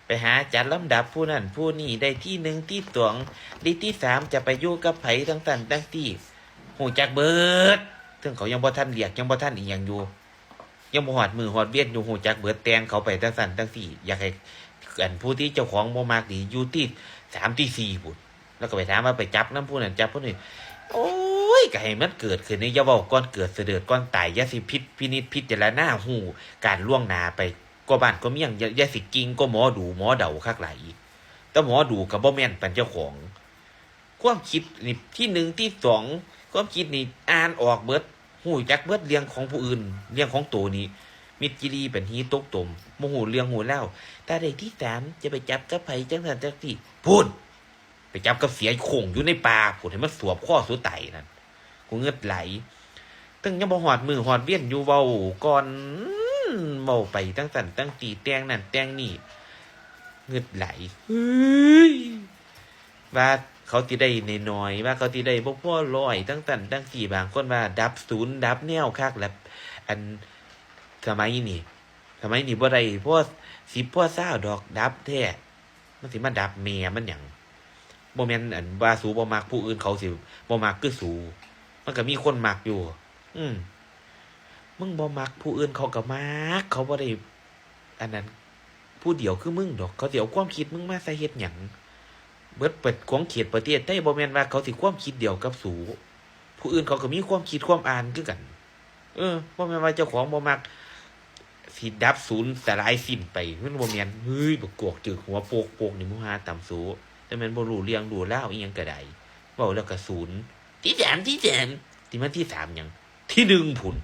ไปหาจัดลำดับผู้นั้นผู้นี้ได้ที่หนึ่งที่สองได้ที่สามจะไปอยู่กับไผทั้งตันทั้งที่หูจักเบิดซึ่งเขายังบ่ทันเรียกยังบ่ทันอีหยังอยู่ยังบ่ฮอดมือฮอดเวียนอยู่หูจักเบิดแตงเขาไปทั้งสันทั้งสี่อยากให้อันผู้ที่เจ้าของบ่มักนี่อยู่ที่สามที่สี่พุ่นแล้วก็ไปถามว่าไปจับน้ำผู้นั้นจับผู้นี้โอ้ยก็ให้มันเกิดขึ้นนี่อย่าเว้าก่อนเกิดเสด็จก่อนตายอย่าสิพินิจพิจารณาหูการล่วงหน้าไปก็บ้านก็เมี่ยงอย่าสิกิงก็หมอดูหมอเดาคักหลายอีกแต่หมอดูก็บ่แม่นปันเจ้าของความคิดนี่ที่หนึ่งที่สองความคิดนี่อ่านออกเบิดหูจักเบิดเรื่องของผู้อื่นเรื่องของตัวนี้มิตรจิรีเป็นฮีตกตมโมโหเรื่องหูเล่าแต่ได้ที่สามจะไปจับกับไผจังสันจังสี่พูดไปจับกับเสียโข่งอยู่ในป่าพูดให้มันสวบข้อสุดไตนั่นกูเงือดไหลตั้งยังบ่หอดมือหอดเวียนอยู่เว้าก่อนเว้าไปตั้งสันตั้งตีแตงนั่นแตงนี่เงือดไหลเฮ้ยว่าเขาที่ได้ในน้อยว่าเขาที่ได้บ่พอร้อยตั้งสันตั้งสี่บางคนว่าดับศูนย์ดับแนวคักแล้วอันสมัยนี้บ่ได้พวก10พวก20ดอกดับแท้มันสิมาดับแม่มันหยังบ่แม่นอันว่าสูบ่มักผู้อื่นเขาสิบ่มักคือสูมันก็มีคนมักอยู่มึงบ่มักผู้อื่นเขาก็มักเขาบ่ได้อันนั้นผู้เดียวคือมึงดอกเขาสิเอาความคิดมึงมาใส่เฮ็ดหยังเบิดเปิดของเขตประเทศได้บ่แม่นว่าเขาสิความคิดเดียวกับสูผู้อื่นเขาก็มีความคิดความอ่านคือกันบ่แม่นว่าเจ้าของบ่มักสิดับศูนย์สลายสิ้นไปมันบ่แม่นเฮ้ยบักกวกจึกหัวโปกๆนี่มึงหาต่ำสูแต่แม่นบ่รู้เรื่องรู้ราวอีหยังก็ได้เว้าแล้วก็ศูนย์ที่3ที่มันที่3หยังที่1พุ่น